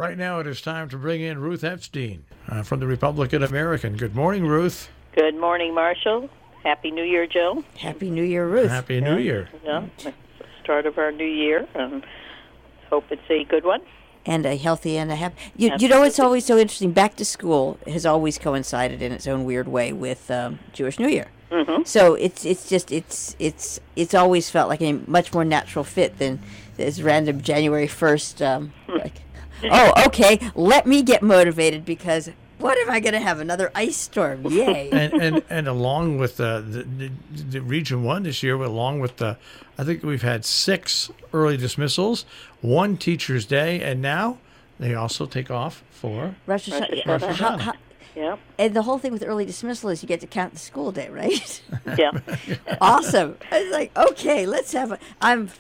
Right now it is time to bring in Ruth Epstein from the Republican American. Good morning, Ruth. Good morning, Marshall. Happy New Year, Jill. Happy New Year, Ruth. Happy New Year. Yeah, it's the start of our new year, and hope it's a good one. And a healthy and a happy. You know, it's always so interesting. Back to school has always coincided in its own weird way with Jewish New Year. Mm-hmm. So it's always felt like a much more natural fit than this random January 1st. Oh, okay, let me get motivated because what am I going to have, another ice storm? Yay. and along with the Region 1 this year, along with I think we've had 6 early dismissals, 1 Teacher's Day, and now they also take off for Rosh Hashanah. Yeah. And the whole thing with early dismissal is you get to count the school day, right? Yeah. Awesome. I was like, okay, let's have I'm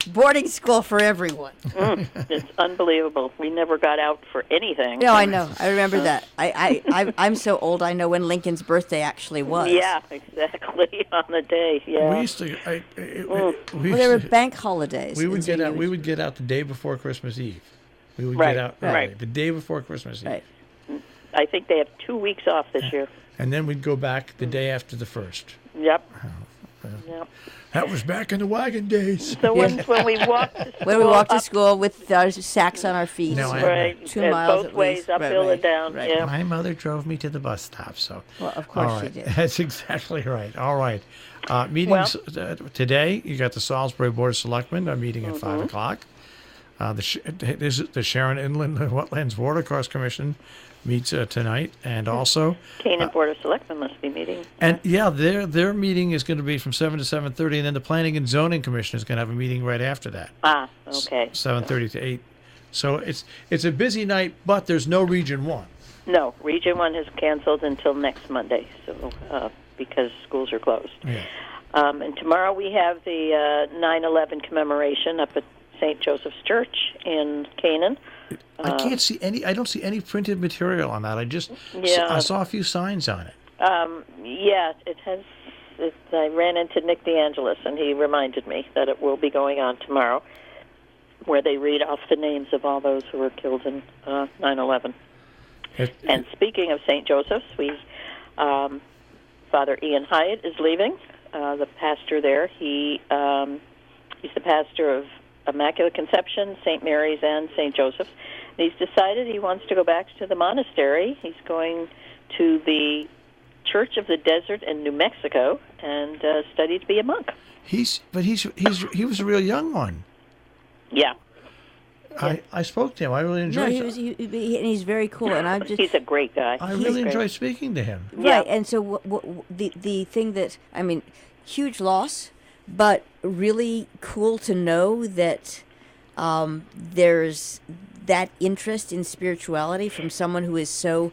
boarding school for everyone. It's unbelievable. We never got out for anything. No, I know. I remember that. I'm so old. I know when Lincoln's birthday actually was. Yeah, exactly. On the day. Yeah. We used to. Well, there were bank holidays. We would get out. We would get out the day before Christmas Eve. We would Right, get out right. the day before Christmas Eve. Right. I think they have 2 weeks off this year. And then we'd go back the day after the 1st. Yep. Yep. That was back in the wagon days. So when we walked to school, When we walked to school with our sacks on our feet. No, I- right, 2 and miles both at ways, least. uphill and down. Right. Yeah. My mother drove me to the bus stop, so. Well, of course All she right. did. That's exactly right. All right. Meetings today. You got the Salisbury Board of Selectmen. A meeting at 5 o'clock. The Sharon Inland Wetlands Watercourse Commission meets tonight, and also Canaan Board of Selectmen must be meeting. and yeah, their meeting is going to be from 7 to 7:30, and then the Planning and Zoning Commission is going to have a meeting right after that. Ah, okay. 7:30 to 8. So it's a busy night, but there's no Region 1. No, Region 1 has canceled until next Monday, so because schools are closed. Yeah. And tomorrow we have the 9/11 commemoration up at St. Joseph's Church in Canaan. I can't see any. I don't see any printed material on that. Yeah. I saw a few signs on it. Yeah, it has. I ran into Nick DeAngelis, and he reminded me that it will be going on tomorrow, where they read off the names of all those who were killed in 9/11. And speaking of St. Joseph's, Father Ian Hyatt is leaving. The pastor there. He's the pastor of Immaculate Conception, St. Mary's, and St. Joseph's. And he's decided he wants to go back to the monastery. He's going to the Church of the Desert in New Mexico and study to be a monk. He was a real young one. Yeah. I spoke to him. I really enjoyed. No, and he's very cool. And I'm just He's a great guy. I really enjoyed speaking to him. Yeah. right. And so the thing that huge loss, but really cool to know that there's that interest in spirituality from someone who is so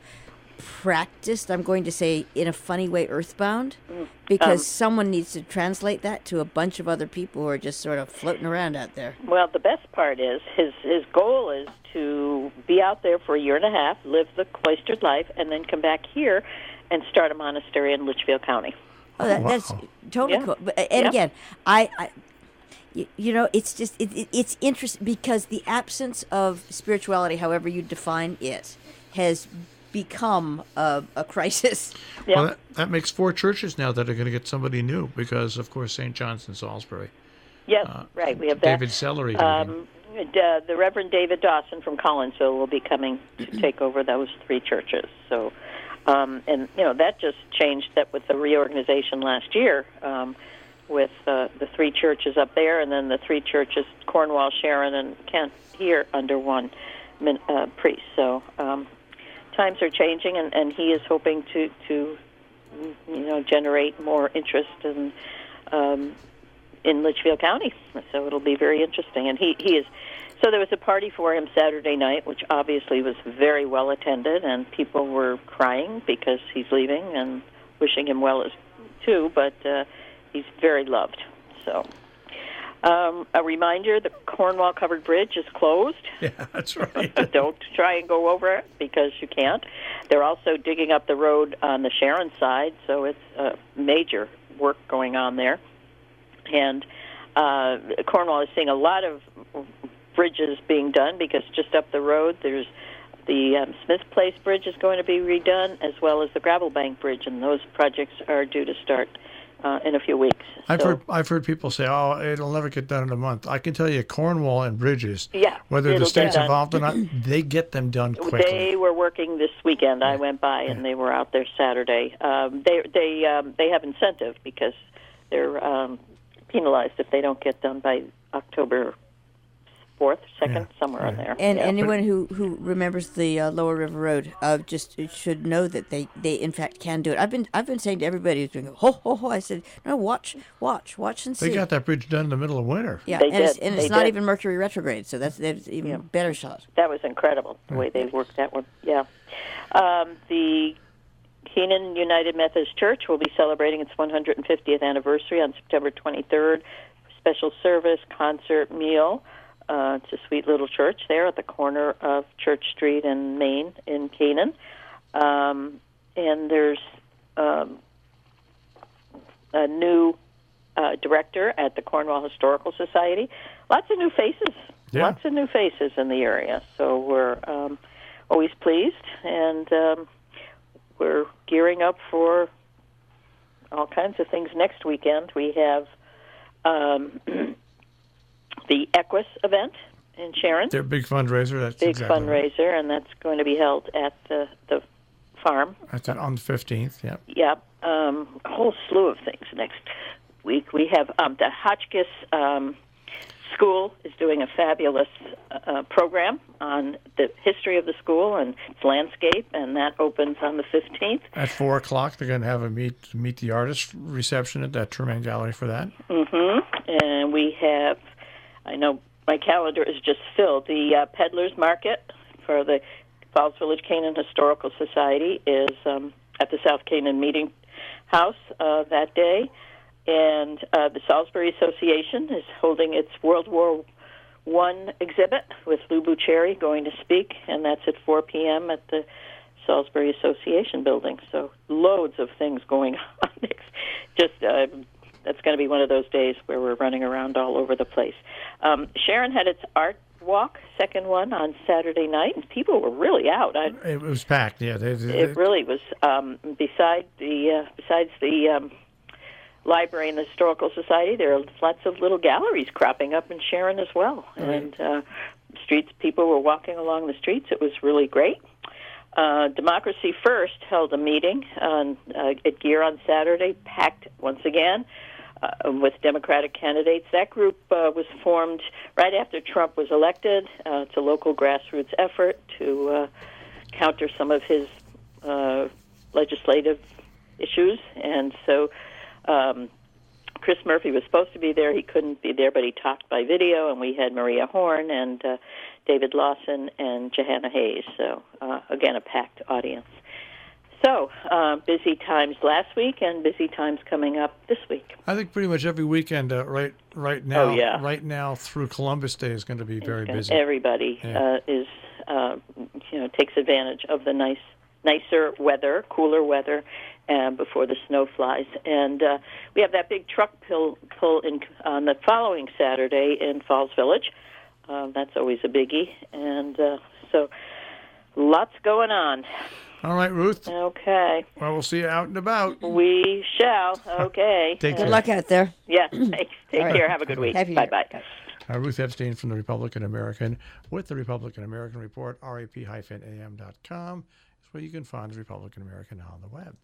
practiced, I'm going to say in a funny way, earthbound, because someone needs to translate that to a bunch of other people who are just sort of floating around out there. Well, the best part is his goal is to be out there for a year and a half, live the cloistered life, and then come back here and start a monastery in Litchfield County. Oh, that's totally Yeah. cool. And again, it's just it's interesting because the absence of spirituality, however you define it, has become a crisis. Yeah. Well, that makes 4 churches now that are going to get somebody new because, of course, St. John's in Salisbury. Yes, right. We have David that. Sellery. The Reverend David Dawson from Collinsville will be coming to take over those 3 churches. So, and that just changed that with the reorganization last year, with the 3 churches up there, and then the 3 churches, Cornwall, Sharon, and Kent here under one priest. So times are changing, and he is hoping to generate more interest in Litchfield County. So it'll be very interesting. And he is. So there was a party for him Saturday night, which obviously was very well attended, and people were crying because he's leaving and wishing him well too. But he's very loved. So a reminder: the Cornwall Covered Bridge is closed. Yeah, that's right. Don't try and go over it because you can't. They're also digging up the road on the Sharon side, so it's major work going on there. And Cornwall is seeing a lot of bridges being done, because just up the road there's the Smith Place Bridge is going to be redone, as well as the Gravel Bank Bridge, and those projects are due to start in a few weeks. I've heard people say, "Oh, it'll never get done in a month." I can tell you, Cornwall and bridges, whether the state's involved or not, they get them done quickly. They were working this weekend. I went by and they were out there Saturday. They have incentive because they're penalized if they don't get done by October 4th, 2nd, somewhere in there. And anyone who remembers the Lower River Road just should know that they in fact can do it. I've been saying to everybody who's doing ho ho ho. I said, no, watch and see. They got that bridge done in the middle of winter. Yeah, they and did. It's not even Mercury retrograde, so that's even better shot. That was incredible the way they worked that one. Yeah, the Keenan United Methodist Church will be celebrating its 150th anniversary on September 23rd. Special service, concert, meal. It's a sweet little church there at the corner of Church Street and Main in Canaan. And there's a new director at the Cornwall Historical Society. Lots of new faces. Yeah. Lots of new faces in the area. So we're always pleased, and we're gearing up for all kinds of things next weekend. We have the Equus event in Sharon. Their big fundraiser. That's big exactly fundraiser, right. and that's going to be held at the farm. That's on the 15th. Yeah. Yep. A whole slew of things next week. We have the Hotchkiss School is doing a fabulous program on the history of the school and its landscape, and that opens on the 15th. At 4 o'clock, they're going to have a meet the artist reception at that Tremaine Gallery for that. Mm-hmm. And we have, I know my calendar is just filled, the Peddlers Market for the Falls Village Canaan Historical Society is at the South Canaan Meeting House that day. And the Salisbury Association is holding its World War I exhibit with Lou Bucherri going to speak, and that's at 4 p.m. at the Salisbury Association building. So loads of things going on. Just that's going to be one of those days where we're running around all over the place. Sharon had its art walk, second one, on Saturday night, and people were really out. It was packed. Yeah, it really was. Besides the library and the Historical Society, there are lots of little galleries cropping up in Sharon as well. Right. And people were walking along the streets. It was really great. Democracy First held a meeting at Gear on Saturday, packed once again with Democratic candidates. That group was formed right after Trump was elected. It's a local grassroots effort to counter some of his legislative issues. And so Chris Murphy was supposed to be there. He couldn't be there, but he talked by video, and we had Maria Horn and David Lawson and Johanna Hayes. So, again, a packed audience. So, busy times last week and busy times coming up this week. I think pretty much every weekend right now. Oh, yeah. Right now through Columbus Day is going to be very busy. Everybody is takes advantage of the nicer weather, cooler weather, before the snow flies. And we have that big truck pull in on the following Saturday in Falls Village. That's always a biggie. And so lots going on. All right, Ruth. Okay. Well, we'll see you out and about. We shall. Okay. Take care. Good luck out there. Yeah, thanks. Take care. Have a good week. Bye-bye. Ruth Epstein from the Republican American with the Republican American Report, rap-am.com is where you can find the Republican American on the web.